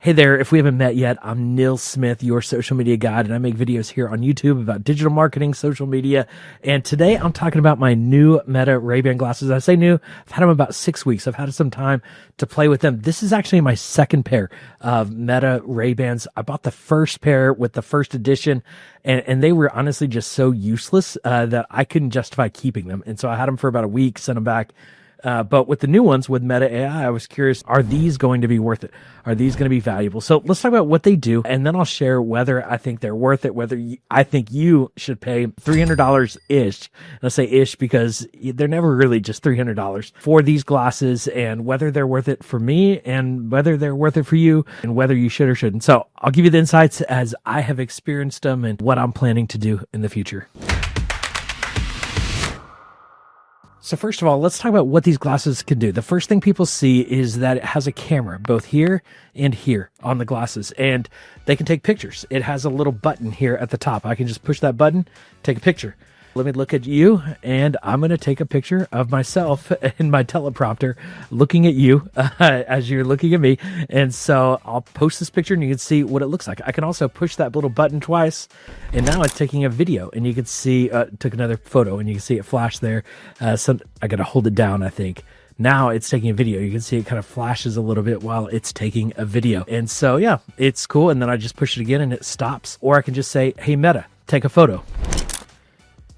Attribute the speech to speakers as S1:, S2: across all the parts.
S1: Hey there, if we haven't met yet, I'm Nils Smith, your social media guide, and I make videos here on YouTube about digital marketing, social media, and today I'm talking about my new Meta RayBan glasses. I say new, I've had them about 6 weeks. I've had some time to play with them. This is actually my second pair of Meta RayBans. I bought the first pair with the first edition, and they were honestly just so useless that I couldn't justify keeping them, and so I had them for about a week, sent them back. But with the new ones with Meta AI, I was curious, are these going to be worth it? Are these going to be valuable? So let's talk about what they do, and then I'll share whether I think they're worth it, whether I think you should pay $300-ish. And I say ish because they're never really just $300 for these glasses, and whether they're worth it for me and whether they're worth it for you and whether you should or shouldn't. So I'll give you the insights as I have experienced them and what I'm planning to do in the future. So first of all, let's talk about what these glasses can do. The first thing people see is that it has a camera, both here and here on the glasses, and they can take pictures. It has a little button here at the top. I can just push that button, take a picture. Let me look at you, and I'm going to take a picture of myself in my teleprompter looking at you as you're looking at me. And so I'll post this picture, and you can see what it looks like. I can also push that little button twice, and now it's taking a video, and you can see, took another photo, and you can see it flash there. So I got to hold it down, I think. Now it's taking a video. You can see it kind of flashes a little bit while it's taking a video. And so, yeah, it's cool. And then I just push it again, and it stops. Or I can just say, hey, Meta, take a photo.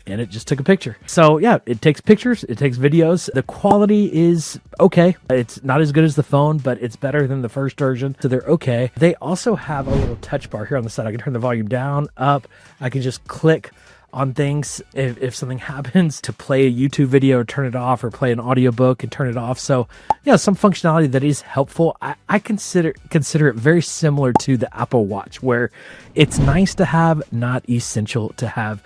S1: And it just took a picture. So yeah, it takes pictures, it takes videos. The quality is okay. It's not as good as the phone, but it's better than the first version. So they're okay. They also have a little touch bar here on the side. I can turn the volume down, up. I can just click on things if something happens, to play a YouTube video or turn it off, or play an audiobook and turn it off. So yeah, some functionality that is helpful. I consider it very similar to the Apple Watch, where it's nice to have, not essential to have.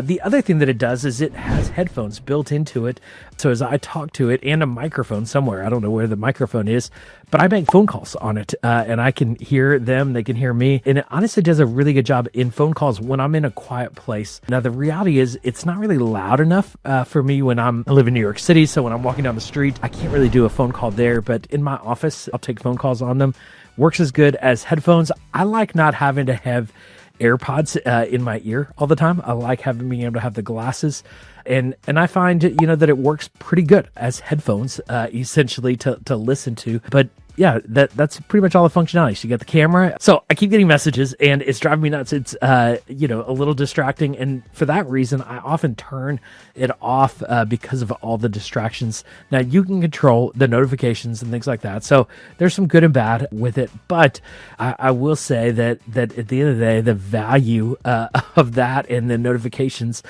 S1: The other thing that it does is it has headphones built into it. So as I talk to it, and a microphone somewhere, I don't know where the microphone is, but I make phone calls on it, and I can hear them, they can hear me. And it honestly does a really good job in phone calls when I'm in a quiet place. Now, the reality is it's not really loud enough for me when I live in New York City. So when I'm walking down the street, I can't really do a phone call there, but in my office, I'll take phone calls on them. Works as good as headphones. I like not having to have AirPods in my ear all the time. I like being able to have the glasses, and I find that it works pretty good as headphones, essentially to listen to. But yeah, that's pretty much all the functionality. So you got the camera. So I keep getting messages, and it's driving me nuts. It's a little distracting, and for that reason, I often turn it off because of all the distractions. Now you can control the notifications and things like that. So there's some good and bad with it, but I will say that at the end of the day, the value of that and the notifications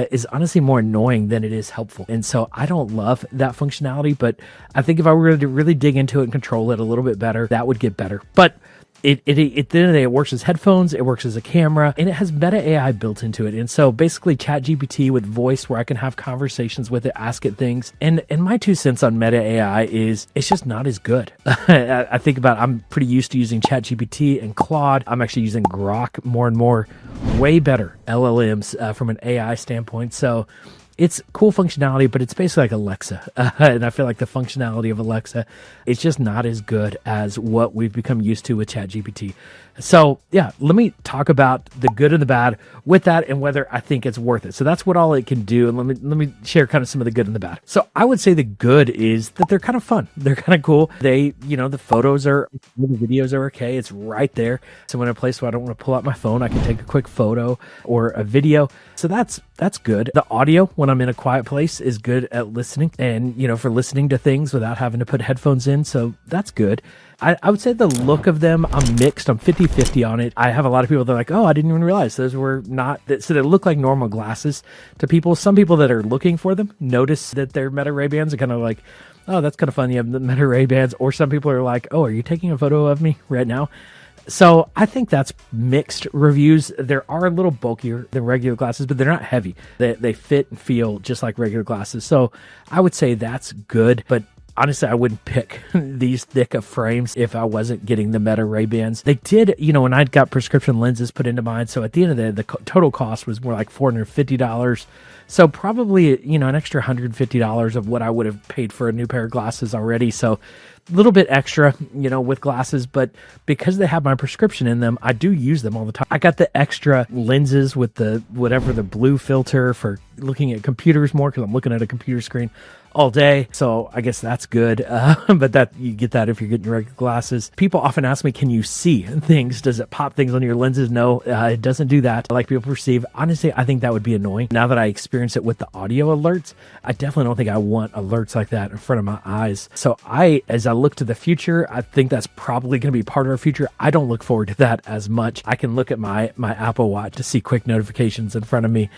S1: is honestly more annoying than it is helpful. And so I don't love that functionality, but I think if I were to really dig into it and control it a little bit better, that would get better. But at the end of the day, it works as headphones, it works as a camera, and it has Meta AI built into it. And so basically ChatGPT with voice, where I can have conversations with it, ask it things. And my 2 cents on Meta AI is it's just not as good. I think about, I'm pretty used to using ChatGPT and Claude. I'm actually using Grok more and more. Way better LLMs from an AI standpoint. So it's cool functionality, but it's basically like Alexa. And I feel like the functionality of Alexa is just not as good as what we've become used to with ChatGPT. So yeah, let me talk about the good and the bad with that, and whether I think it's worth it. So that's what all it can do. And let me share kind of some of the good and the bad. So I would say the good is that they're kind of fun. They're kind of cool. They, the photos are, the videos are okay. It's right there. So when in a place where I don't want to pull out my phone, I can take a quick photo or a video. So that's good. The audio when I'm in a quiet place is good at listening, and for listening to things without having to put headphones in. So that's good. I would say the look of them, I'm mixed. I'm 50-50 on it. I have a lot of people that are like, oh, I didn't even realize those were not, so they look like normal glasses to people. Some people that are looking for them notice that they're Meta RayBans and kind of like, oh, that's kind of fun. You have the Meta RayBans. Or some people are like, oh, are you taking a photo of me right now? So I think that's mixed reviews. There are a little bulkier than regular glasses, but they're not heavy. They fit and feel just like regular glasses. So I would say that's good, but honestly, I wouldn't pick these thick of frames if I wasn't getting the Meta Ray-Bans. They did, when I got prescription lenses put into mine, so at the end of the day, the total cost was more like $450. So probably, an extra $150 of what I would have paid for a new pair of glasses already. So a little bit extra, with glasses, but because they have my prescription in them, I do use them all the time. I got the extra lenses with the blue filter for looking at computers more, because I'm looking at a computer screen all day. So I guess that's good. But that you get that if you're getting your regular glasses. People often ask me, can you see things? Does it pop things on your lenses? No, it doesn't do that like people perceive. Honestly, I think that would be annoying. Now that I experience it with the audio alerts, I definitely don't think I want alerts like that in front of my eyes. So as I look to the future, I think that's probably going to be part of our future. I don't look forward to that as much. I can look at my Apple Watch to see quick notifications in front of me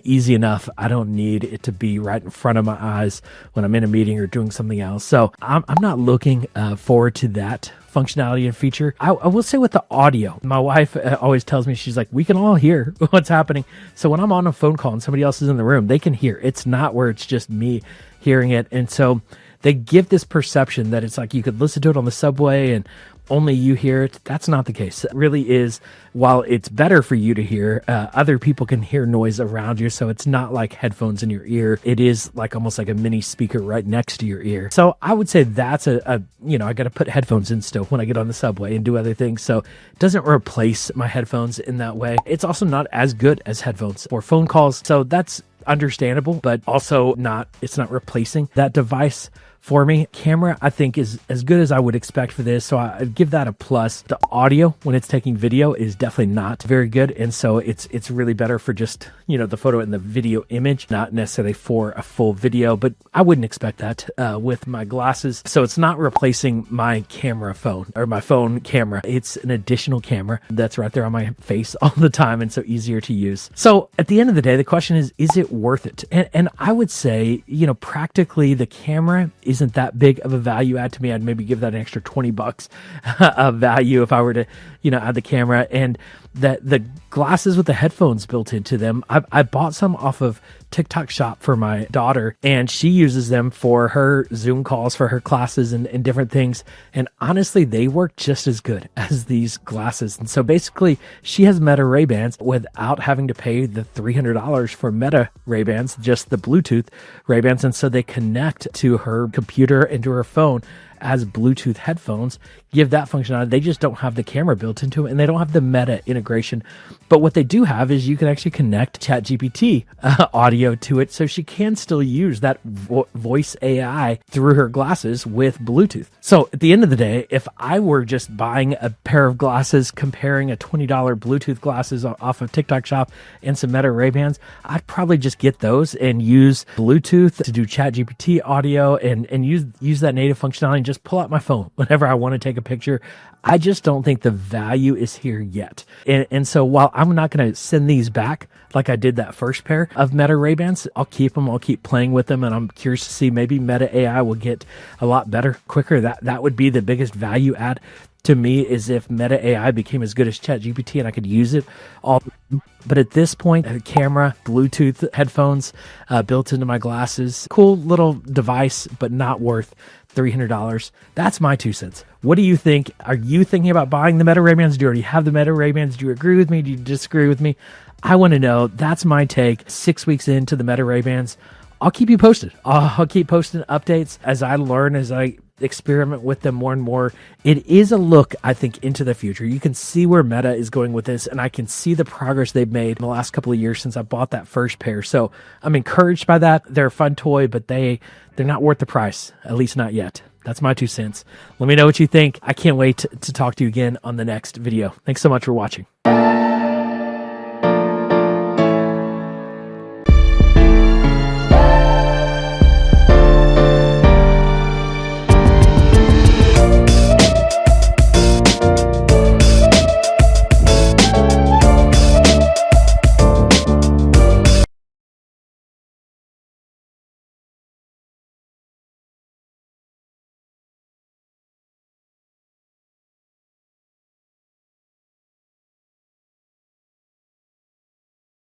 S1: easy enough. I don't need it to be right in front of my eyes when I'm in a meeting or doing something else. So I'm not looking forward to that functionality and feature. I will say with the audio, my wife always tells me, she's like, we can all hear what's happening. So when I'm on a phone call and somebody else is in the room, they can hear. It's not where it's just me hearing it. And so they give this perception that it's like you could listen to it on the subway and only you hear it. That's not the case. It really is, while it's better for you to hear, other people can hear noise around you. So it's not like headphones in your ear. It is like almost like a mini speaker right next to your ear. So I would say that's I got to put headphones in still when I get on the subway and do other things. So it doesn't replace my headphones in that way. It's also not as good as headphones for phone calls. So that's understandable, but also it's not replacing that device. For me, camera, I think, is as good as I would expect for this. So I'd give that a plus. The audio, when it's taking video, is definitely not very good. And so it's really better for just, the photo and the video image, not necessarily for a full video. But I wouldn't expect that with my glasses. So it's not replacing my camera phone or my phone camera. It's an additional camera that's right there on my face all the time, and so easier to use. So at the end of the day, the question is it worth it? And I would say, practically the camera isn't that big of a value add to me. I'd maybe give that an extra $20 of value if I were to, add the camera. And the glasses with the headphones built into them, I bought some off of TikTok Shop for my daughter, and she uses them for her Zoom calls for her classes and different things. And honestly, they work just as good as these glasses. And so basically, she has Meta Ray-Bans without having to pay the $300 for Meta Ray-Bans, just the Bluetooth Ray-Bans. And so they connect to her computer and to her phone as Bluetooth headphones, give that functionality. They just don't have the camera built into it, and they don't have the Meta integration. But what they do have is you can actually connect ChatGPT audio to it, so she can still use that voice AI through her glasses with Bluetooth. So at the end of the day, if I were just buying a pair of glasses, comparing a $20 Bluetooth glasses off of TikTok Shop and some Meta Ray-Bans, I'd probably just get those and use Bluetooth to do ChatGPT audio and use that native functionality and just pull out my phone whenever I want to take a picture. I just don't think the value is here yet. And so while I'm not going to send these back like I did that first pair of Meta Ray-Bans, I'll keep them. I'll keep playing with them, and I'm curious to see maybe Meta AI will get a lot better quicker. That would be the biggest value add to me, is if Meta AI became as good as ChatGPT and I could use it all. But at this point, a camera, Bluetooth headphones built into my glasses, cool little device, but not worth $300. That's my 2 cents. What do you think? Are you thinking about buying the Meta Ray-Bans? Do you already have the Meta Ray-Bans? Do you agree with me? Do you disagree with me? I want to know. That's my take. 6 weeks into the Meta Ray-Bans. I'll keep you posted. I'll keep posting updates as I learn, as I experiment with them more and more. It is a look, I think, into the future. You can see where Meta is going with this, and I can see the progress they've made in the last couple of years since I bought that first pair. So I'm encouraged by that. They're a fun toy, but they're not worth the price, at least not yet. That's my 2 cents. Let me know what you think. I can't wait to talk to you again on the next video. Thanks so much for watching.